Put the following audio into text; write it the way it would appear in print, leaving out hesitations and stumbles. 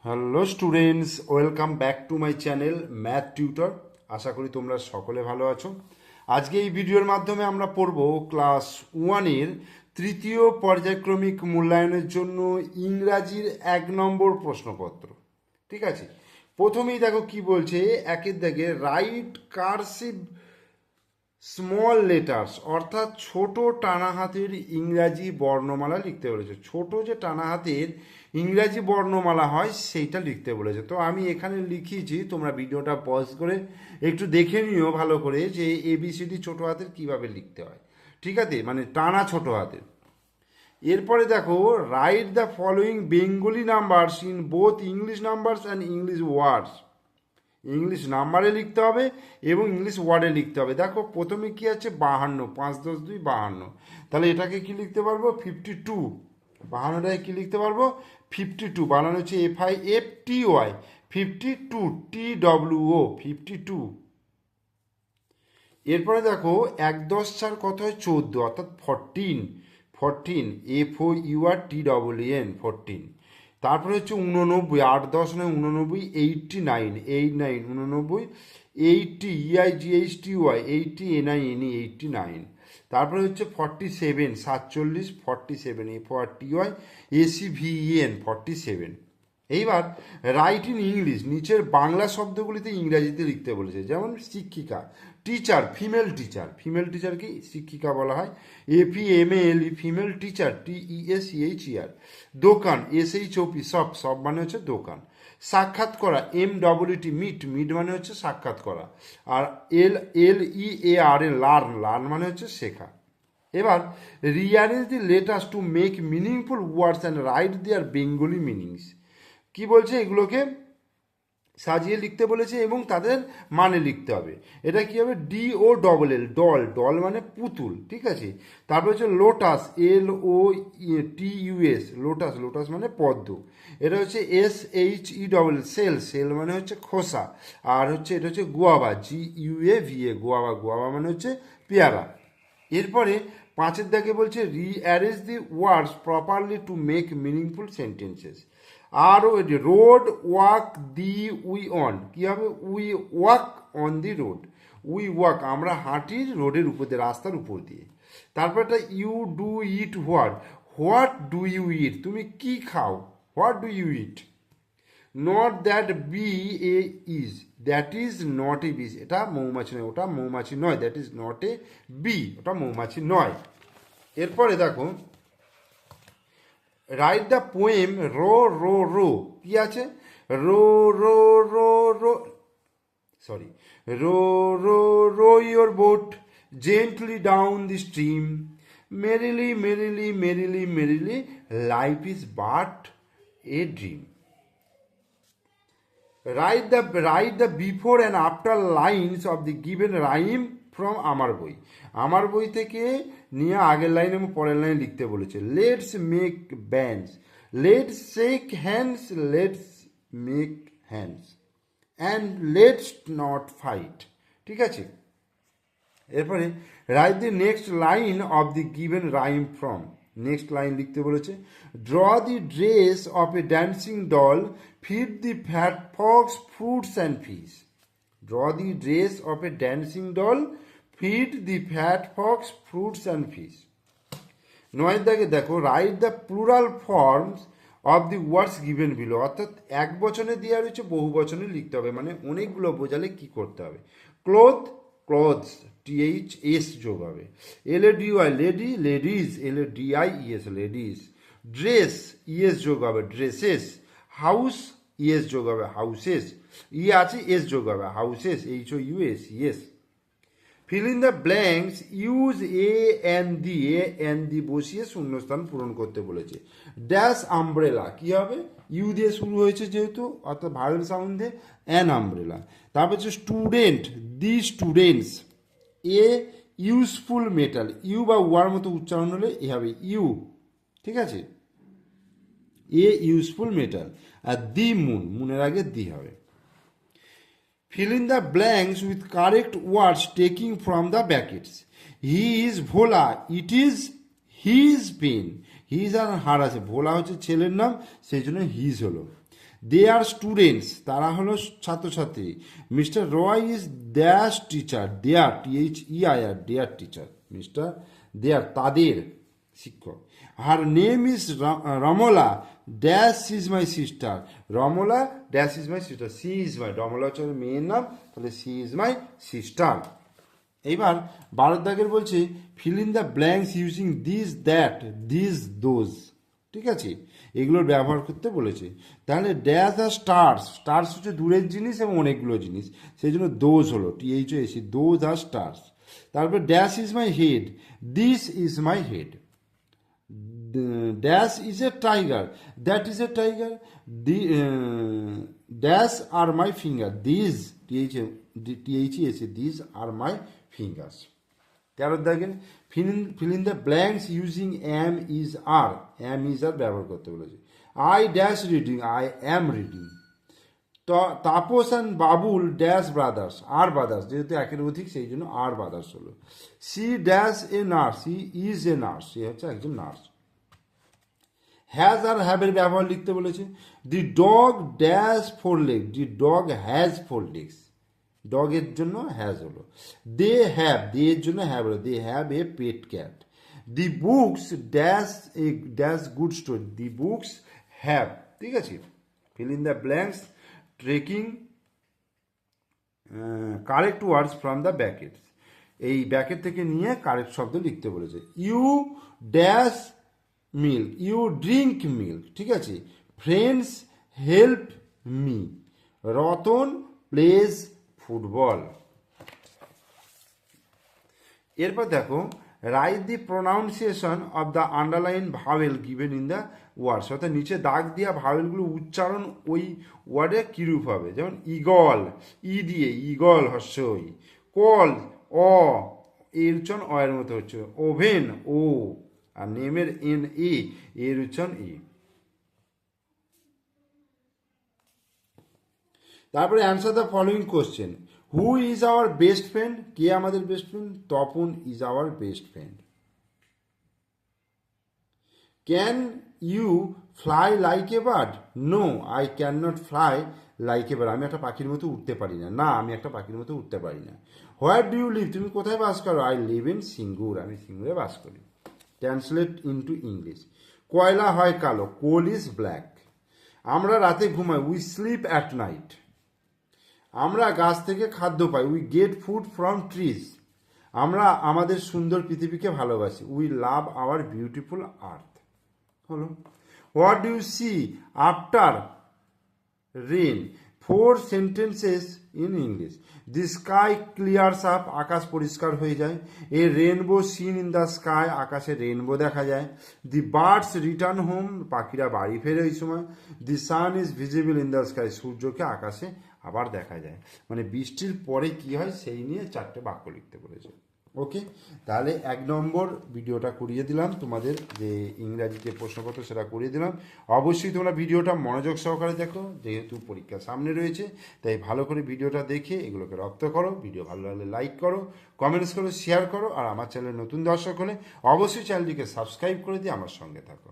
Hello students, welcome back to my channel math tutor. আশা করি তোমরা সকলে ভালো আছো। আজকে এই ভিডিওর মাধ্যমে আমরা পড়ব ক্লাস ওয়ানের তৃতীয় পর্যায়ক্রমিক মূল্যায়নের জন্য ইংরাজির 1 নম্বর প্রশ্নপত্র। ঠিক আছে, প্রথমেই দেখো কি বলছে, একের দাগে রাইট কার্সিভ স্মল লেটার্স, অর্থাৎ ছোট টানা হাতের ইংরাজি বর্ণমালা লিখতে বলেছে। ছোট যে টানা হাতের ইংরাজি বর্ণমালা হয় সেইটা লিখতে বলেছে। তো আমি এখানে লিখিয়েছি, তোমরা ভিডিওটা পজ করে একটু দেখে নিও ভালো করে যে এবিসিডি ছোট হাতের কিভাবে লিখতে হয়। ঠিক আছে, মানে টানা ছোট হাতের। এরপরে দেখো, write the following Bengali numbers in both English numbers and English words. English নাম্বারে লিখতে হবে এবং ইংলিশ ওয়ার্ডে লিখতে হবে। দেখো প্রথমে কি আছে, 52, 5 10 2 52। তাহলে এটাকে কি লিখতে পারবো, 52। 52টাকে কি লিখতে পারবো, 52। বানানো হচ্ছে FIFTY, 52, TWO, 52। এরপরে দেখো 1 10 4 কত হয়, 14, অর্থাৎ 14, FOURTEEN, 14। তারপরে হচ্ছে 89, 8 10 9 89, 89, 89, 80, EIGHTY, 80, NINE, 89। তারপরে হচ্ছে 47, 47, 47, FORTY, ACVEN, 47। এইবার রাইট ইন ইংলিশ, নিচের বাংলা শব্দগুলিতে ইংরাজিতে লিখতে বলেছে। যেমন শিক্ষিকা, টিচার, ফিমেল টিচার, ফিমেল টিচারকে শিক্ষিকা বলা হয়। APMALE, female teacher, TESCHER। দোকান, SHOP, শপ, শপ মানে হচ্ছে দোকান। সাক্ষাৎ করা, MWT, মিট, মিট মানে হচ্ছে সাক্ষাৎ করা। আর LEARN, লার্ন, লার্ন মানে হচ্ছে শেখা। এবার rearrange the letters to make meaningful words and write their Bengali meanings. কি বলছে, এগুলোকে সাজিয়ে লিখতে বলেছে এবং তাদের মানে লিখতে হবে। এটা কি হবে, DOLL, ডল, ডল মানে পুতুল। ঠিক আছে, তারপর হচ্ছে লোটাস, LOTUS, লোটাস, লোটাস মানে পদ্ম। এটা হচ্ছে SHELL, সেল, সেল মানে হচ্ছে খোসা। আর হচ্ছে এটা হচ্ছে গুয়াভা, GUAVA, গুয়াভা, গুয়াভা মানে হচ্ছে পেয়ারা। এরপরে 5-এর দাগে বলছে rearrange the words properly to make meaningful sentences. আরও road, walk, the, we on, কী হবে, we walk on the road, we walk আমরা হাঁটি রোডের উপর দিয়ে, রাস্তার উপর দিয়ে। তারপর একটা you do eat what, what do you eat, তুমি কি খাও, what do you eat. Not that bee a is, that is not a bees, এটা মৌমাছি নয়, ওটা মৌমাছি নয়, that is not a bee, ওটা মৌমাছি নয়। এরপরে দেখো write the poem row row row, কি আছে, row row row row, sorry, row row row your boat gently down the stream, merrily merrily merrily merrily, life is but a dream. write the before and after lines of the given rhyme from আমার বই। আমার বই থেকে নিয়ে আগের line এবং পরের line লিখতে বলেছে। Let's make bands, let's shake hands, let's make hands, and let's not fight. ঠিক আছে, এরপরে write the next line of the given rhyme from, next line লিখতে বলেছে। Draw the dress of a dancing doll, feed the fat fox fruits and fish. Draw the dress of a dancing doll, feed the fat fox fruits and fish. 9 দাগে দেখো write the plural forms of the words given below, অর্থাৎ এক বচনে দেওয়া রয়েছে, বহু বচনে লিখতে হবে, মানে অনেকগুলো বোঝালে কি করতে হবে। ক্লোথ, ক্লোথস, THS যোগ হবে। LADY, lady, ladies, LADIES, ladies. Dress, ES যোগ হবে, ড্রেসেস। হাউস, ES যোগ হবে, হাউসেস। আছে এস যোগ হবে, houses, HOUS, yes. Feel in the blanks, use a বসিয়ে শূন্যস্থান পূরণ করতে বলেছে। ড্যাশ আমব্রেলা, কি হবে, ইউ দিয়ে শুরু হয়েছে যেহেতু, অর্থাৎ ভাওয়েল সাউন্ডে, অ্যান আমব্রেলা। তারপর হচ্ছে student, the students. A useful metal, U বা ওয়ার মতো উচ্চারণ হলে এ হবে ইউ। ঠিক আছে, এ ইউজফুল মেটাল। আর দি মুন, মুনের আগে দি হবে। Fill in the blanks with correct words taking from the brackets. He is Bhola, it is his pen. His আর হার আছে, ভোলা হচ্ছে ছেলের নাম, সেই জন্য হিজ হলো। দে আর স্টুডেন্টস, তারা হলো ছাত্রছাত্রী। Mr Roy is dash teacher, their THEIR, their teacher. Mr their তাদের শিক্ষক। Her name is Ramala dash is my sister, Ramala dash is my sister, she is my, Ramala হচ্ছে মেয়ের নাম, তাহলে সি ইজ মাই সিস্টার। এইবার 12 দাগের বলছে feel in the blanks using this that this those, ঠিক আছে, এগুলোর ব্যবহার করতে বলেছে। তাহলে ড্যাশ আর স্টার্স, স্টার্স হচ্ছে দূরের জিনিস এবং অনেকগুলো জিনিস, সেই জন্য দোজ হলো THOS, দোজ আর স্টার্স। তারপর dash is my head, this is my head. Dash is a tiger, that is a tiger. Dash are my finger, these THES, these are my fingers. 13 দেখেন fill in the blanks using am is are, am is are ব্যবহার করতে বলেছে। I dash reading, I am reading. Tapas and Babul dash brothers, are brothers, যেহেতু একের অধিক সেই জন্য are brothers হলো। She dash a nurse, she is a nurse, সে হচ্ছে একজন নার্স। হ্যাজ আর হ্যাভের ব্যবহার লিখতে বলেছে। The dog dash 4 leg, the dog has 4 legs, ডগের জন্য হ্যাজ হলো। দে হ্যাভ, দে এর জন্য হ্যাভ হলো, they have a pet cat. The books dash a dash good story, the books have, ঠিক আছে। Fill in the blanks taking correct words from the bracket, এই bracket থেকে নিয়ে কারেক্ট শব্দ লিখতে বলেছে। You dash milk, you drink milk, ঠিক আছে। Friends help me, Ratan plays football. এরপর দেখো write the pronunciation of the underline vowel given in the words, অর্থাৎ নিচে দাগ দেওয়া ভাওয়েলগুলো উচ্চারণ ওই ওয়ার্ডে কীরূপ হবে। যেমন ইগল, ই দিয়ে ইগল হর্ষই, কল অ, এর উচ্চারণ অ এর মতো হচ্ছে, oven O, R নেমের N A, এর উচ্চারণ এ। তারপরে answer the following question. Who is our best friend, কে আমাদের best friend? Tapan is our best friend. Can you fly like a bird? No I can not fly like a bird, আমি একটা পাখির মতো উঠতে পারি না, না আমি একটা পাখির মতো উঠতে পারি না। হোয়ার ডু ইউ লিভ, তুমি কোথায় বাস করো? আই লিভ ইন সিঙ্গুর, আমি সিঙ্গুরে বাস করি। Translate into English. কয়লা হয় কালো, কোল ইজ ব্ল্যাক। আমরা রাতে ঘুমাই, উই স্লিপ অ্যাট নাইট। আমরা গাছ থেকে খাদ্য পাই, we get food from trees. আমরা আমাদের সুন্দর পৃথিবীকে ভালোবাসি, we love our beautiful earth. হলো। What do you see after rain? 4 sentences in English. The sky clears up, আকাশ পরিষ্কার হয়ে যায়। A rainbow seen in the sky, আকাশে রেনবো দেখা যায়। দি বার্ডস রিটার্ন হোম, পাখিরা বাড়ি ফেরে ওই সময়। The sun is visible in the sky, সূর্যকে আকাশে আবার দেখা যায়। মানে বৃষ্টির পরে কি হয় সেই নিয়ে 4টে বাক্য লিখতে বলেছে। ওকে, তাহলে 1 নম্বর ভিডিওটা করিয়ে দিলাম, তোমাদের যে ইংরাজি যে প্রশ্নপত্র সেটা করিয়ে দিলাম। অবশ্যই তোমরা ভিডিওটা মনোযোগ সহকারে দেখো, যেহেতু পরীক্ষা সামনে রয়েছে, তাই ভালো করে ভিডিওটা দেখে এগুলোকে রপ্ত করো। ভিডিও ভালো লাগলে লাইক করো, কমেন্টস করো, শেয়ার করো, আর আমার চ্যানেলে নতুন দর্শক হলে অবশ্যই চ্যানেলটিকে সাবস্ক্রাইব করে দিয়ে আমার সঙ্গে থাকো।